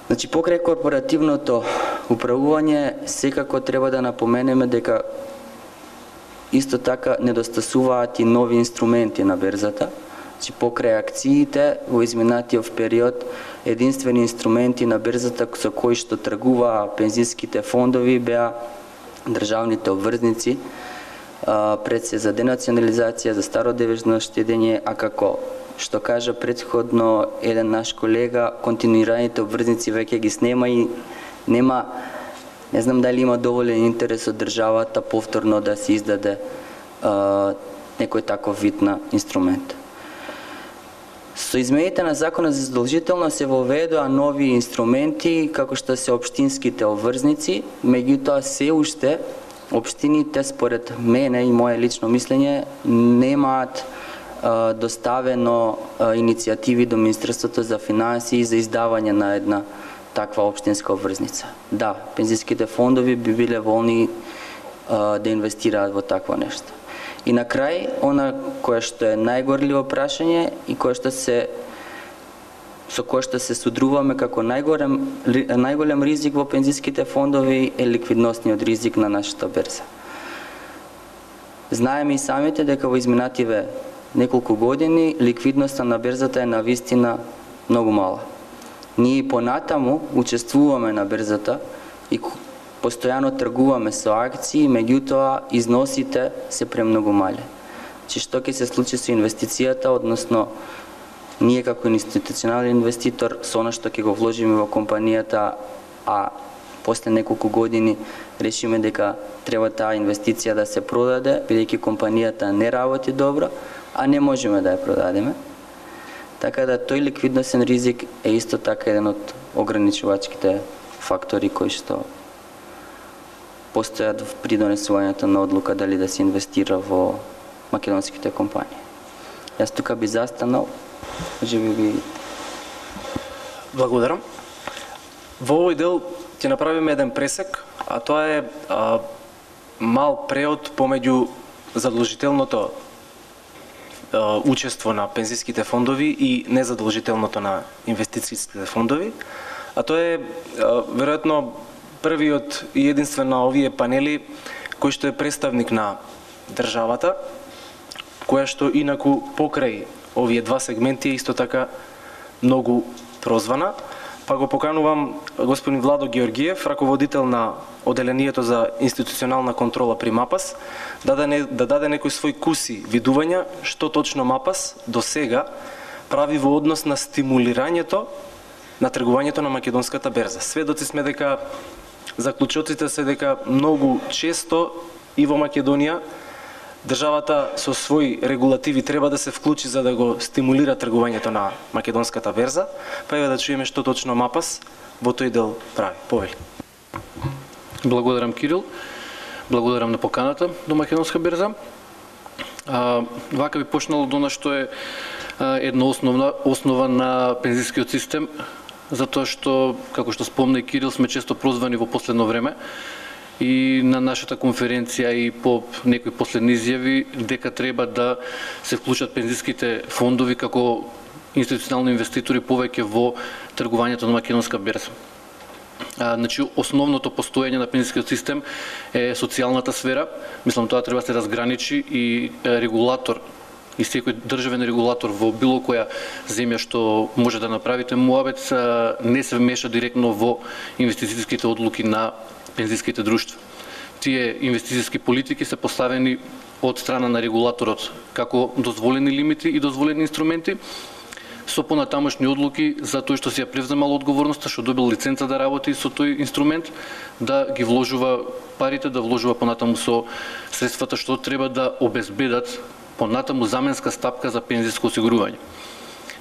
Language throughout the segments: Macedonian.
Значи, покрај корпоративното управување, секако треба да напоменеме дека исто така недостасуваат и нови инструменти на берзата. Значи, покрај акциите во изминатиот период, единствени инструменти на берзата со кои што тргуваа пензиските фондови беа државните обврзници, пред се за денационализација, за стародевежно штедење, а како што кажа претходно еден наш колега, континуираните обврзници веќе ги снема и нема, не знам дали има доволен интерес од државата повторно да се издаде некој таков вид на инструмент. Со измените на законот за задолжително се воведоа нови инструменти како што се општинските обврзници, меѓутоа се уште општините според мене и мое лично мислење немаат доставено иницијативи до Министерството за финансии за издавање на една таква општинска обврзница. Да, пензиските фондови би биле волни да инвестираат во такво нешто. И на крај, она кое што е најгорливо прашање и со кое што се судруваме како најголем ризик во пензиските фондови е ликвидносниот ризик на нашата берза. Знаеме и самите дека во изминативе неколку години ликвидноста на берзата е навистина многу мала. Ние понатаму учествуваме на берзата и постојано тргуваме со акции, меѓутоа износите се премногу мали. Че што ќе се случи со инвестицијата, односно ние како институционален инвеститор со она што ќе го вложиме во компанијата, а после неколку години решиме дека треба таа инвестиција да се продаде, бидејќи компанијата не работи добро, а не можеме да ја продадеме. Така да тој ликвидносен ризик е исто така еден од ограничувачките фактори кои што постојат при донесувањето на одлука дали да се инвестира во македонските компании. Јас тука би застанал, би... Благодарам. Во овој дел ќе направиме еден пресек, а тоа е мал преод помеѓу задолжителното учество на пензиските фондови и незадолжителното на инвестицијските фондови, а тоа е веројатно првиот и единствен на овие панели кој што е представник на државата, која што инаку покрај овие два сегменти е исто така многу прозвана, па го поканувам господин Владо Георгиев, раководител на Оделението за институционална контрола при МАПАС, да даде некои своји куси видувања што точно МАПАС до сега прави во однос на стимулирањето на тргувањето на македонската берза. Сведоци сме дека заклучоците се дека многу често и во Македонија државата со своји регулативи треба да се вклучи за да го стимулира тргувањето на македонската берза, па еве да чуеме што точно МАПАС во тој дел прави. Повели. Благодарам, Кирил. Благодарам на поканата до македонска берза. Вака би почнало до она што е една основа на пензискиот систем, затоа што, како што спомна и Кирил, сме често прозвани во последно време и на нашата конференција и по некои последни изјави дека треба да се вклучат пензиските фондови како институционални инвеститори повеќе во тргувањето на македонска берза. Значи, основното постоење на пензискиот систем е социјалната сфера. Мислам, тоа треба да се разграничи и регулатор и секој државен регулатор во било која земја што може да направите муабет не се меша директно во инвестицијските одлуки на пензиските друштва. Тие инвестицијски политики се поставени од страна на регулаторот како дозволени лимити и дозволени инструменти, со понатамошни одлуки за тој што си ја превземал одговорноста, што добил лиценца да работи со тој инструмент, да ги вложува парите, да вложува понатаму со средствата што треба да обезбедат понатаму заменска стапка за пензиско осигурување.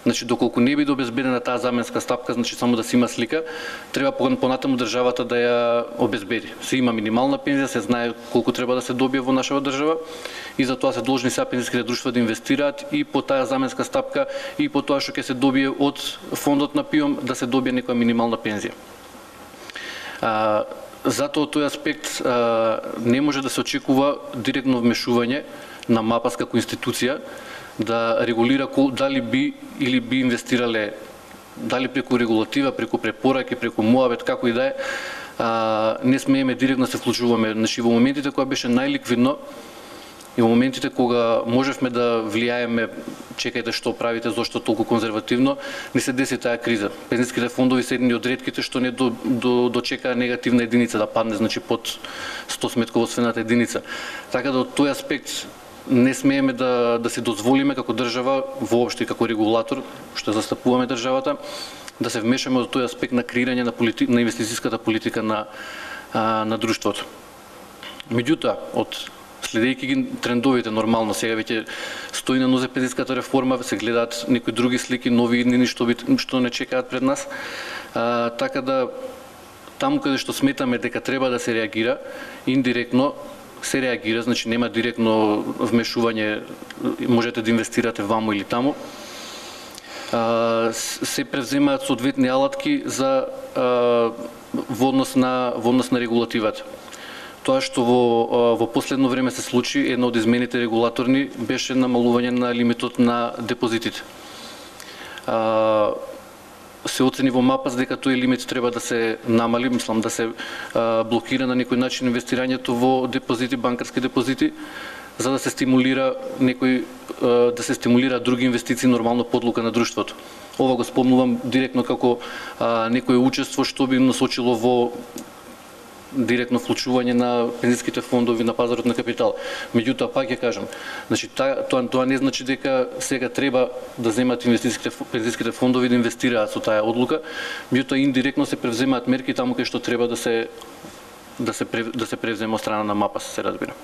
Значи, доколку не биде обезбедена таа заменска стапка, значи само да се има слика, треба понатаму државата да ја обезбеди. Се има минимална пензија, се знае колку треба да се добие во нашава држава и затоа се должни сега пензиските друштва да инвестираат и по таа заменска стапка и по тоа што ќе се добие од фондот на ПИОМ да се добие некоја минимална пензија. Затоа тој аспект не може да се очекува директно вмешување на МАПАС како институција да регулира дали би или би инвестирале дали преку регулатива, преку препораки, преку муабет, како и да е, не смееме директно да се вклучуваме. Значи во моментите кога беше најликвидно и во моментите кога можевме да влијаеме, чекајте што правите, зошто толку конзервативно, не се деси таа криза. Пензиските фондови се едни од ретките што не дочекаа негативна единица да падне, значи под 100 сметководствената единица. Така да од тој аспект не смееме да се дозволиме како држава, воопшто и како регулатор, што застапуваме државата, да се вмешаме од тој аспект на креирање на инвестицијската политика на друштвото. Меѓутоа, следејќи ги трендовите, нормално сега веќе стои на нозе пензиската реформа, се гледаат некои други слики, нови иднини што не чекаат пред нас. Така да таму каде што сметаме дека треба да се реагира, индиректно се реагира, значи нема директно вмешување, можете да инвестирате ваму или таму. Се превземаат соодветни алатки за во однос на регулативата. Тоа што во последно време се случи, една од измените регулаторни беше намалување на лимитот на депозитите. Се оцени во МАПАС дека тој лимит треба да се намали, мислам да се блокира на некој начин инвестирањето во депозити, банкарски депозити, за да се стимулира други инвестиции, нормално подлука на друштвото. Ова го спомнувам директно како некое учество што би насочило во директно вклучување на пензиските фондови на пазарот на капитал. Меѓутоа, пак ќе кажам, значи тоа не значи дека сега треба да земат пензиските фондови да инвестираат со таа одлука, меѓутоа индиректно се превземаат мерки таму кај што треба да се превзема од страна на МАПАС, се разбира.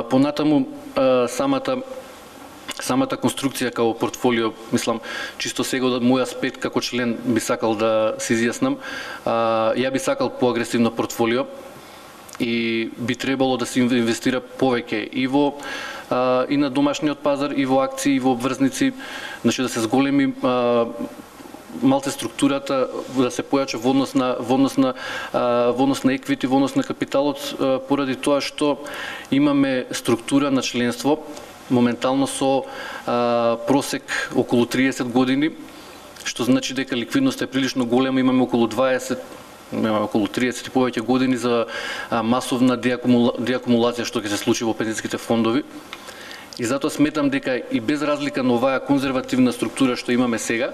Понатаму самата конструкција како портфолио, мислам, чисто сега од мој аспект како член би сакал да се изјаснам. Ја би сакал поагресивно портфолио и би требало да се инвестира повеќе и на домашниот пазар, и во акции, и во обврзници, значи да се зголеми малце структурата, да се појача во однос на еквити, во однос на капиталот, поради тоа што имаме структура на членство моментално со просек околу 30 години, што значи дека ликвидноста е прилично голема, имаме околу 30 и повеќе години за масовна деакумулација што ќе се случи во пензиските фондови. И затоа сметам дека и без разлика на оваа конзервативна структура што имаме сега,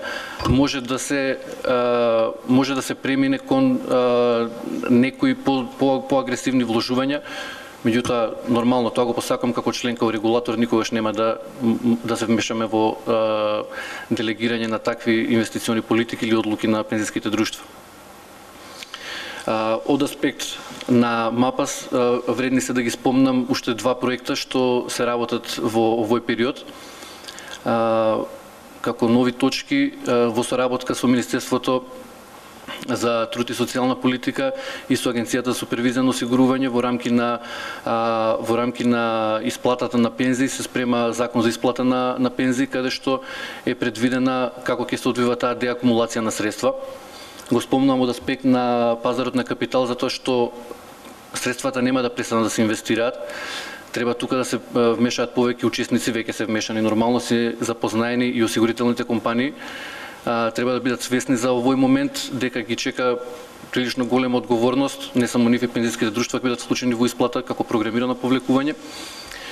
може да се премине кон некои поагресивни вложувања. Меѓутоа, нормално, тоа го посакам како член, како регулатор, никогаш нема да се вмешаме во делегирање на такви инвестициони политики или одлуки на пензиските друштва. Од аспект на МАПАС, вредни се да ги спомнам уште два проекта што се работат во овој период. Како нови точки во соработка со Министерството за труд и социјална политика и со Агенцијата за супервизија на осигурување во рамки на исплатата на пензии се спрема закон за исплата на пензии, каде што е предвидена како ќе се одвива таа деакумулација на средства. Го спомнувам од аспект на пазарот на капитал, затоа што средствата нема да престанат да се инвестираат. Треба тука да се вмешаат повеќе учесници, веќе се вмешани, нормално се запознаени и осигурителните компании. Треба да бидат свесни за овој момент дека ги чека прилично голема одговорност, не само нив и пензиските друштва ќе бидат вклучени во исплата како програмирано повлекување.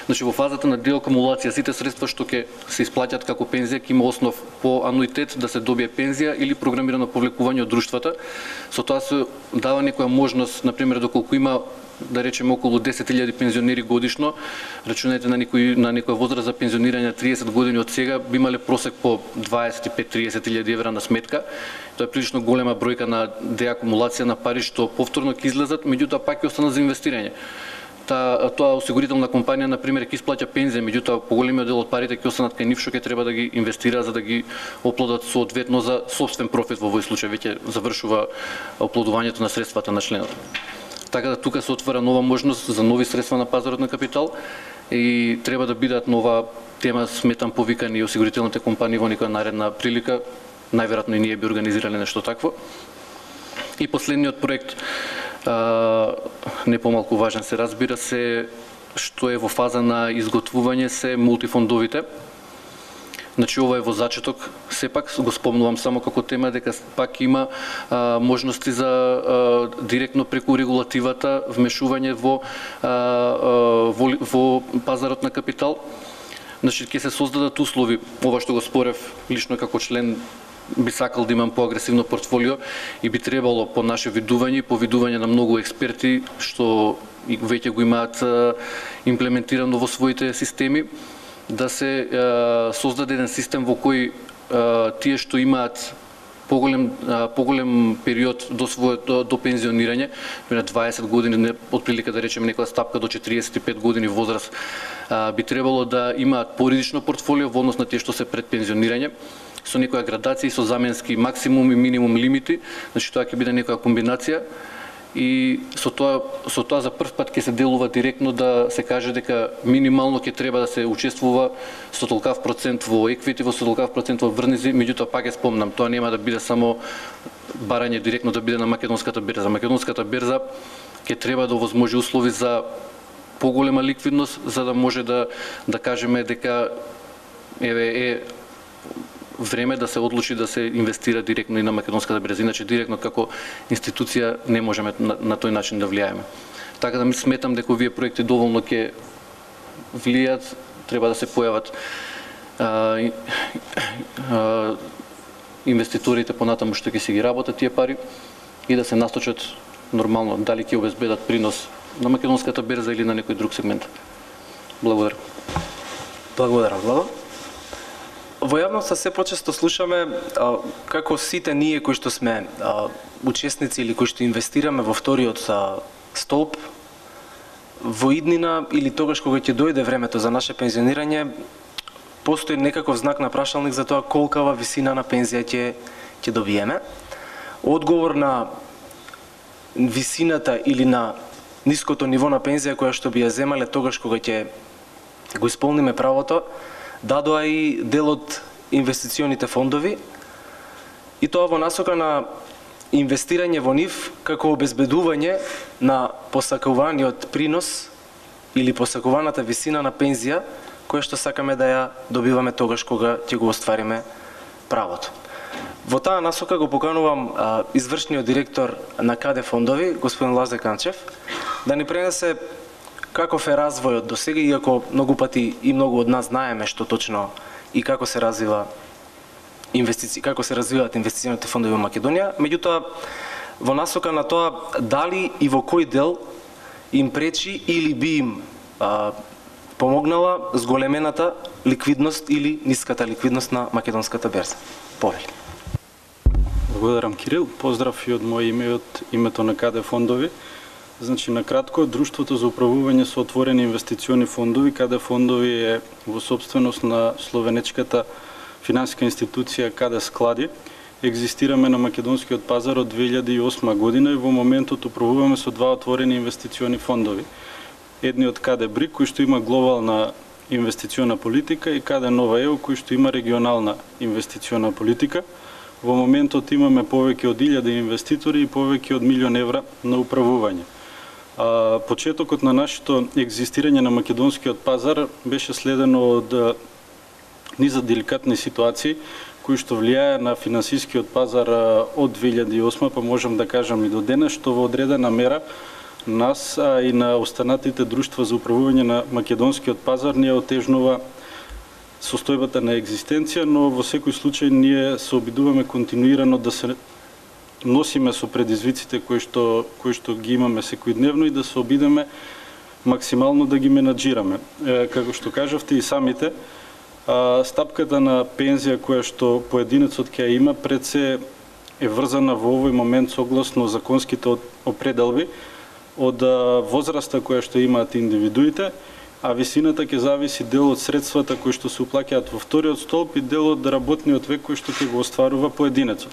Значи во фазата на деакумулација сите средства што ќе се исплаќаат како пензија ќе има основ по ануитет да се добие пензија или програмирано повлекување од друштвата. Со тоа се дава некоја можност, например, доколку има да речеме околу 10.000 пензионери годишно, рачунајте на некоја возраст за пензионирање 30 години од сега, би имале просек по 25-30.000 евра на сметка. Тоа е прилично голема бројка на деакумулација на пари што повторно ќе излезат, меѓутоа пак ќе останат за инвестирање. Тоа осигурителна компанија, например, ќе исплаќа пензија, меѓутоа поголемиот дел од парите ќе останат кај нив што ќе треба да ги инвестира за да ги оплодат соодветно за сопствен профит. Во овој случај веќе завршува оплодувањето на средствата на членот. Така да тука се отвара нова можност за нови средства на пазарот на капитал и треба да бидат нова тема, сметам, повикани и осигурителните компании во некоја наредна прилика. Најверојатно и ние би организирале нешто такво. И последниот проект, не помалку важен се разбира се, што е во фаза на изготвување се мултифондовите. Значи ова е во зачеток, сепак го спомнувам само како тема дека пак има можности за директно преку регулативата вмешување во пазарот на капитал. Значи ќе се создадат услови, ова што го спорев лично како член би сакал да имам поагресивно портфолио и би требало по наше видување и по видување на многу експерти што веќе го имаат имплементирано во своите системи, да се создаде еден систем во кој тие што имаат поголем период до пензионирање, на 20 години, отприлика да речеме некоја стапка до 45 години возраст, би требало да имаат поридично портфолио во однос на тие што се пред пензионирање, со некоја градација и со заменски максимум и минимум лимити, значи тоа ќе биде некоја комбинација и со тоа за прв пат ќе се делува директно да се каже дека минимално ќе треба да се учествува со толкав процент во еквити, со толкав процент во врнизи, меѓутоа пак ја спомнам, тоа нема да биде само барање директно да биде на македонската берза. Македонската берза ќе треба да овозможи услови за поголема ликвидност, за да може да кажеме дека е време да се одлучи да се инвестира директно и на македонската берза. Иначе директно како институција не можеме на тој начин да влијаеме. Така да ми сметам дека овие проекти доволно ќе влијаат, треба да се појават инвеститорите понатаму што ќе си ги работат тие пари и да се насточат нормално дали ќе обезбедат принос на македонската берза или на некој друг сегмент. Благодарам. Благодарам, Владо. Во јавноста се почесто слушаме како сите ние кои што сме учесници или кои што инвестираме во вториот столб, во иднина или тогаш кога ќе дојде времето за наше пензионирање, постои некаков знак на прашалник за тоа колкава висина на пензија ќе добиеме. Одговор на висината или на ниското ниво на пензија која што би ја земале тогаш кога ќе го исполниме правото, дадоа и дел од инвестиционите фондови и тоа во насока на инвестирање во нив како обезбедување на посакуваниот принос или посакуваната висина на пензија која што сакаме да ја добиваме тогаш кога ќе го оствариме правото. Во таа насока го поканувам извршниот директор на КаДe фондови, господин Лазар Канчев, да ни пренесе каков е развојот до сега, иако многу пати и многу од нас знаеме што точно и како се развиваат инвестиционите фондови во Македонија, меѓутоа во насока на тоа дали и во кој дел им пречи или би им помогнала зголемената ликвидност или ниската ликвидност на македонската берза. Повели. Благодарам, Кирил. Поздрав и од моје име и од името на КаДe фондови. Значи, накратко, Друштвото за управување со отворени инвестициони фондови, КаДe фондови е во собственост на словенечката финансиска институција КаДe Склади. Екзистираме на македонскиот пазар од 2008 година и во моментот управуваме со два отворени инвестициони фондови. Едниот КаДe Брик, кој што има глобална инвестициона политика, и КаДe Нова ЕО, кој што има регионална инвестициона политика. Во моментот имаме повеќе од 1000 инвеститори и повеќе од 1.000.000 евра на управување. Почетокот на нашето екзистирање на македонскиот пазар беше следено од низа деликатни ситуации кои што влијае на финансискиот пазар од 2008, па можам да кажам и до денес, што во одредена мера нас и на останатите друштва за управување на македонскиот пазар не отежнува состојбата на екзистенција, но во секој случај ние се обидуваме континуирано да се носиме со предизвиците кои што ги имаме секојдневно и да се обидеме максимално да ги менаџираме. Како што кажавте и самите, стапката на пензија која што поединецот ќе има пред се е врзана во овој момент согласно законските определби од возраста која што имаат индивидуите, а висината ќе зависи дел од средствата кои што се уплаќаат во вториот столб и дел од работниот век кој што ќе го остварува поединецот.